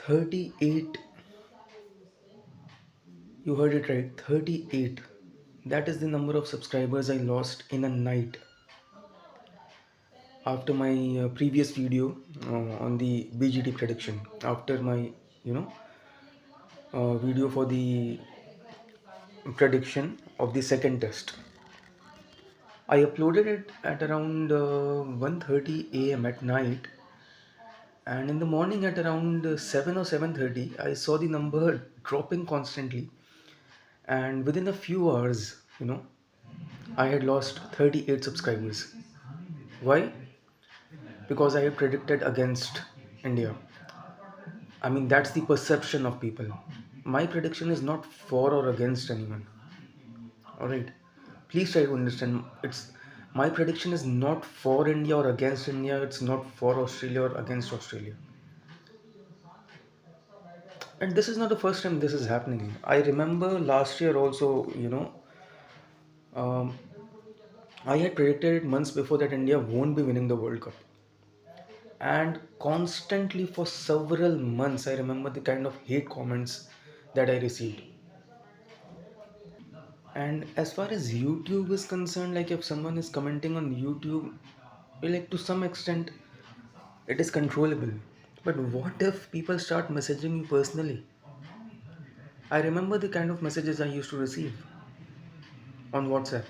38. You heard it right. 38. That is the number of subscribers I lost in a night after my previous video on the BGT prediction. After my, you know, video for the prediction of the second test. I uploaded it at around 1:30 a.m. at night, and in the morning at around 7 or 7:30 I saw the number dropping constantly, and within a few hours, I had lost 38 subscribers. Why? Because I had predicted against India. I mean, that's the perception of people. My prediction is not for or against anyone. All right, please try to understand. It's My prediction is not for India or against India. It's not for Australia or against Australia. And this is not the first time this is happening. I remember last year also, um, I had predicted it months before that India won't be winning the World Cup. And constantly for several months, I remember the kind of hate comments that I received. And as far as YouTube is concerned, like if someone is commenting on YouTube, like to some extent, it is controllable. But what if people start messaging you personally? I remember the kind of messages I used to receive on WhatsApp,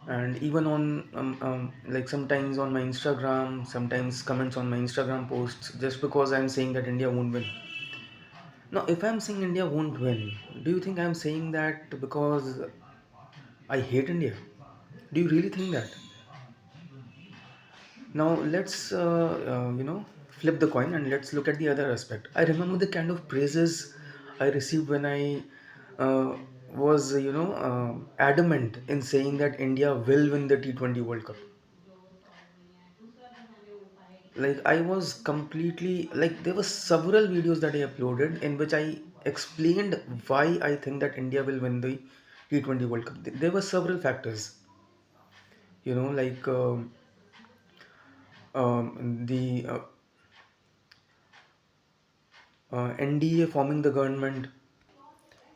and even on like sometimes on my Instagram, sometimes comments on my Instagram posts, just because I'm saying that India won't win. Now, if I'm saying India won't win, do you think I'm saying that because I hate India? Do you really think that? Now, let's flip the coin and let's look at the other aspect. I remember the kind of praises I received when I uh, was adamant in saying that India will win the T20 World Cup. Like I was completely like there were several videos that I uploaded in which I explained why I think that India will win the T20 World Cup. There were several factors, like the NDA forming the government,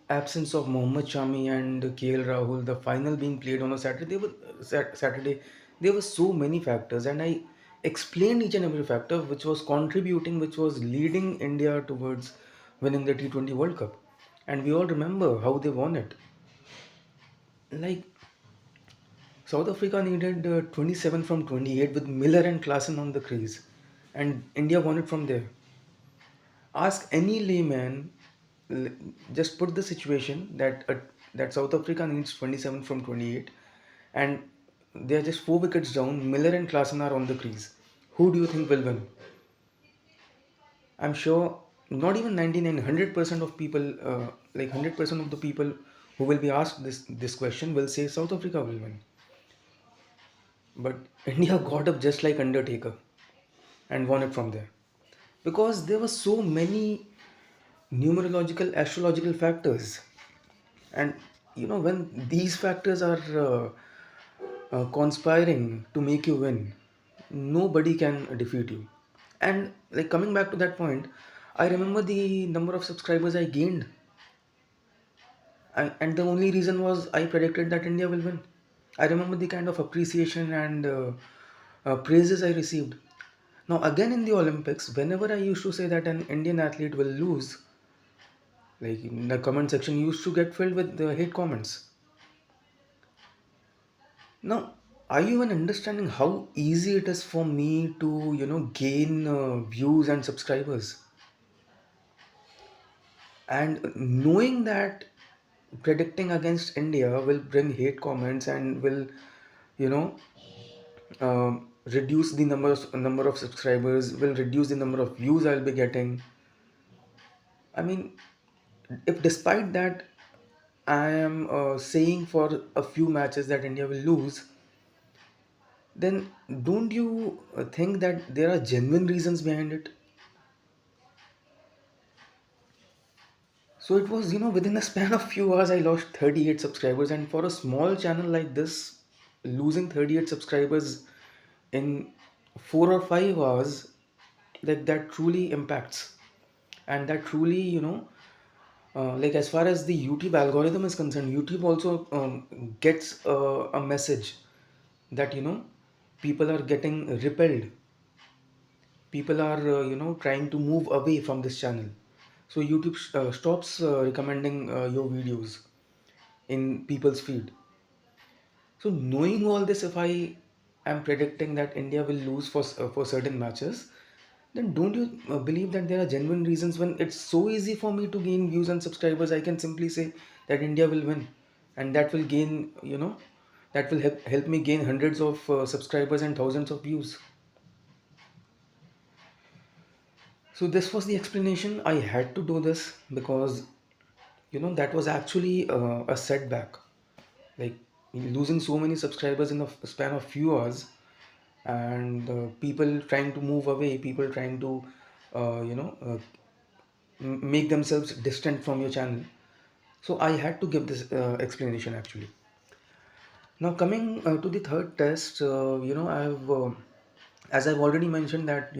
absence of Mohammad Shami and KL Rahul, the final being played on a Saturday. Saturday. There were so many factors, and I explained each and every factor which was contributing, which was leading India towards winning the T20 World Cup. And we all remember how they won it. Like South Africa needed 27 from 28 with Miller and Klassen on the crease, and India won it from there. Ask any layman, l- just put the situation that South Africa needs 27 from 28, and they are just 4 wickets down. Miller and Klassen are on the crease. Who do you think will win? I'm sure not even 99, 100% of people, like 100% of the people who will be asked this question will say South Africa will win. But India got up just like Undertaker and won it from there because there were so many numerological astrological factors. And when these factors are conspiring to make you win, nobody can defeat you. And like coming back to that point, I remember the number of subscribers I gained. And the only reason was I predicted that India will win. I remember the kind of appreciation and praises I received. Now again in the Olympics, whenever I used to say that an Indian athlete will lose, like in the comment section used to get filled with the hate comments. Now, are you even understanding how easy it is for me to, gain views and subscribers? And knowing that predicting against India will bring hate comments and will, you know, reduce the number of subscribers, will reduce the number of views I'll be getting. I mean, if despite that I am saying for a few matches that India will lose, then don't you think that there are genuine reasons behind it? So it was, within a span of few hours, I lost 38 subscribers. And for a small channel like this, losing 38 subscribers in 4 or 5 hours like that truly impacts, and that truly, like as far as the YouTube algorithm is concerned, YouTube also gets a message that people are getting repelled, people are trying to move away from this channel, so YouTube stops recommending your videos in people's feed. So knowing all this, if I am predicting that India will lose for certain matches, then don't you believe that there are genuine reasons when it's so easy for me to gain views and subscribers? I can simply say that India will win, and that will gain, that will help me gain hundreds of subscribers and thousands of views. So this was the explanation. I had to do this because that was actually a setback. Like losing so many subscribers in the span of few hours, and people trying to move away, people trying to make themselves distant from your channel. So I had to give this explanation actually. Now coming to the third test, I've as I've already mentioned that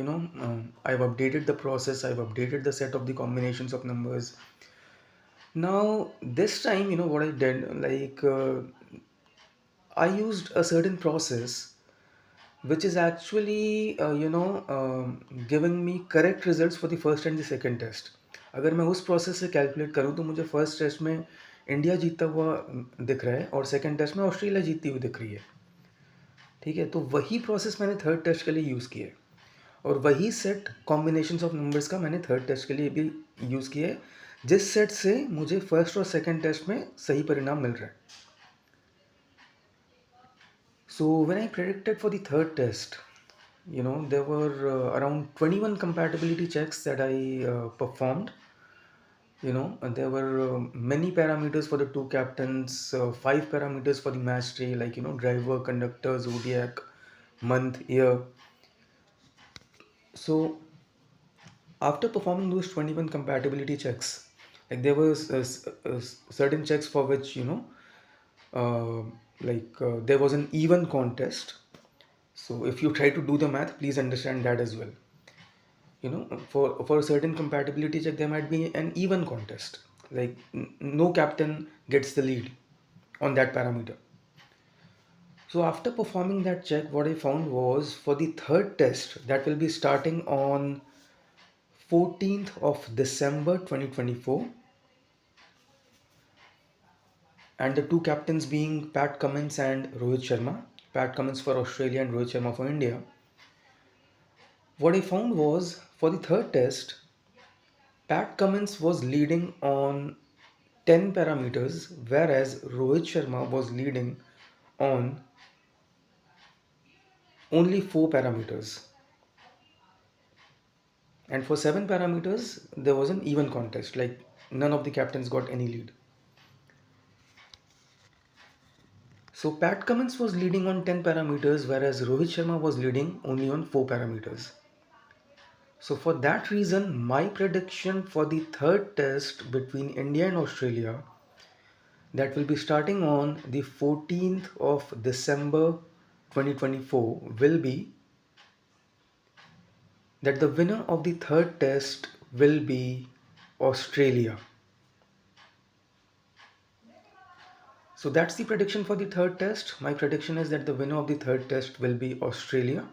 I've updated the process, I've updated the set of the combinations of numbers. Now this time, what I did, like I used a certain process which is actually giving me correct results for the first and the second test. अगर मैं उस process से calculate करूँ तो मुझे first test में India जीतता हुआ दिख रहा है और सेकंड टेस्ट में ऑस्ट्रेलिया जीतती हुई दिख रही है. ठीक है, तो वही प्रोसेस मैंने थर्ड टेस्ट के लिए यूज़ किया है, और वही सेट कॉम्बिनेशंस ऑफ नंबर्स का मैंने थर्ड टेस्ट के लिए भी यूज़ किया है, जिस सेट से मुझे फर्स्ट और सेकंड टेस्ट में सही परिणाम मिल रहा है. So when I predicted for the third test, there were around 21 compatibility checks that I performed. And there were many parameters for the two captains, five parameters for the match day, like driver, conductor, zodiac, month, year. So after performing those 21 compatibility checks, like there was certain checks for which uh, there was an even contest. So if you try to do the math, please understand that as well. For a certain compatibility check, there might be an even contest, like no captain gets the lead on that parameter. So after performing that check, what I found was for the third test that will be starting on 14th of December 2024, and the two captains being Pat Cummins and Rohit Sharma, Pat Cummins for Australia and Rohit Sharma for India. What I found was for the third test, Pat Cummins was leading on 10 parameters, whereas Rohit Sharma was leading on only 4 parameters. And for 7 parameters, there was an even contest, like none of the captains got any lead. So Pat Cummins was leading on 10 parameters, whereas Rohit Sharma was leading only on 4 parameters. So for that reason, my prediction for the third test between India and Australia, that will be starting on the 14th of December 2024, will be that the winner of the third test will be Australia. So that's the prediction for the third test. My prediction is that the winner of the third test will be Australia.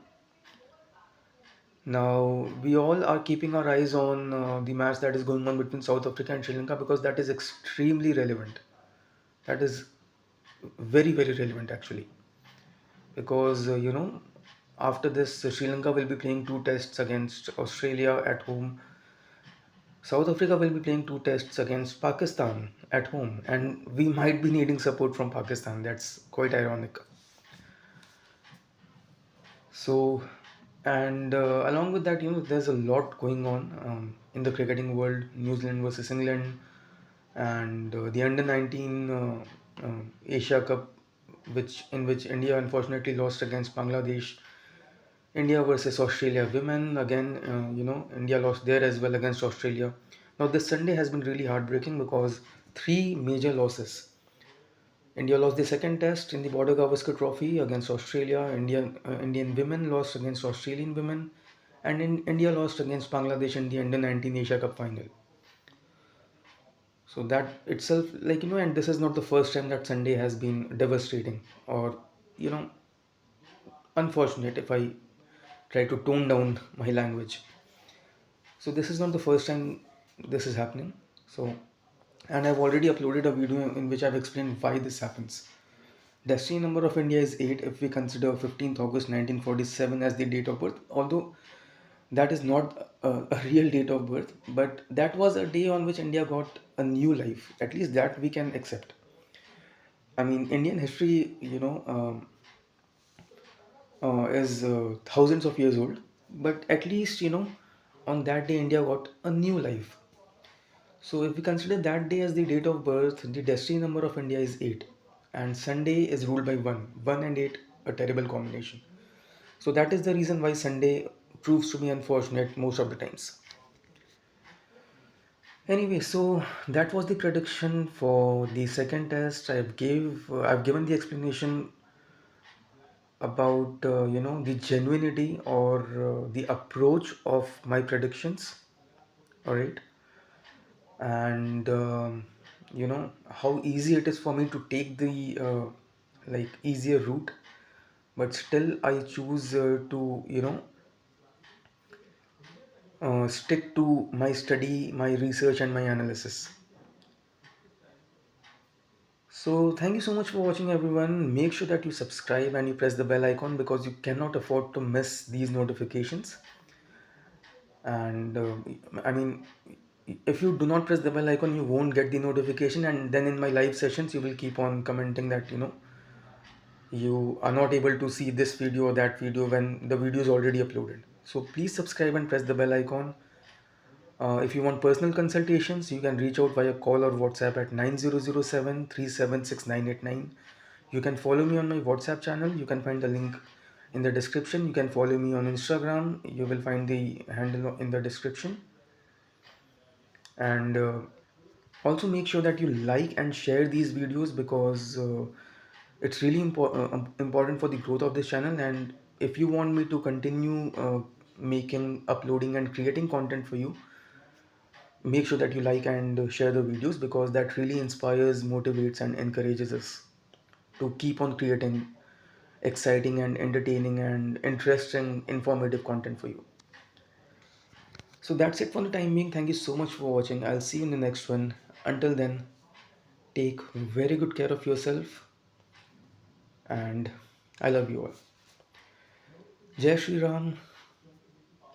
Now, we all are keeping our eyes on the match that is going on between South Africa and Sri Lanka, because that is extremely relevant. That is very, very relevant actually. Because, after this, Sri Lanka will be playing two tests against Australia at home. South Africa will be playing two tests against Pakistan at home, and we might be needing support from Pakistan. That's quite ironic. So, and along with that, there's a lot going on in the cricketing world. New Zealand versus England, and the under 19 Asia Cup, which India unfortunately lost against Bangladesh. India versus Australia women, again, India lost there as well against Australia. Now this Sunday has been really heartbreaking because three major losses. India lost the second test in the Border Gavaskar Trophy against Australia. Indian women lost against Australian women, And in India lost against Bangladesh in the under 19 Asia Cup final. So that itself, and this is not the first time that Sunday has been devastating or, you know, unfortunate if I try to tone down my language. So this is not the first time this is happening. So, and I've already uploaded a video in which I've explained why this happens. Destiny number of India is 8 if we consider 15th August 1947 as the date of birth, although that is not a real date of birth, but that was a day on which India got a new life. At least that we can accept. I mean, Indian history, is thousands of years old, but at least, on that day, India got a new life. So, if we consider that day as the date of birth, the destiny number of India is 8, and Sunday is ruled by 1. 1 and 8, a terrible combination. So, that is the reason why Sunday proves to be unfortunate most of the times. Anyway, so that was the prediction for the second test. I've given the explanation about the genuinity or the approach of my predictions. All right, and how easy it is for me to take the easier route, but still I choose to stick to my study, my research, and my analysis. So, thank you so much for watching, everyone. Make sure that you subscribe and you press the bell icon because you cannot afford to miss these notifications. And I mean, if you do not press the bell icon, you won't get the notification. And then in my live sessions, you will keep on commenting that you are not able to see this video or that video when the video is already uploaded. So, please subscribe and press the bell icon. If you want personal consultations, you can reach out via call or WhatsApp at 9007 You can follow me on my WhatsApp channel. You can find the link in the description. You can follow me on Instagram. You will find the handle in the description. And also make sure that you like and share these videos because it's really important for the growth of this channel. And if you want me to continue making, uploading, and creating content for you, make sure that you like and share the videos because that really inspires, motivates, and encourages us to keep on creating exciting and entertaining and interesting, informative content for you. So that's it for the time being. Thank you so much for watching. I'll see you in the next one. Until then, take very good care of yourself and I love you all. Jai Shri Ram,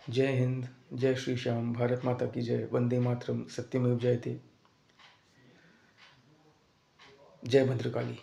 Jai Hind, Jai Shri Sham, Bharat Mata ki Jai, Vande Matram, Satyamev Jayate, Jai Bhadrakali.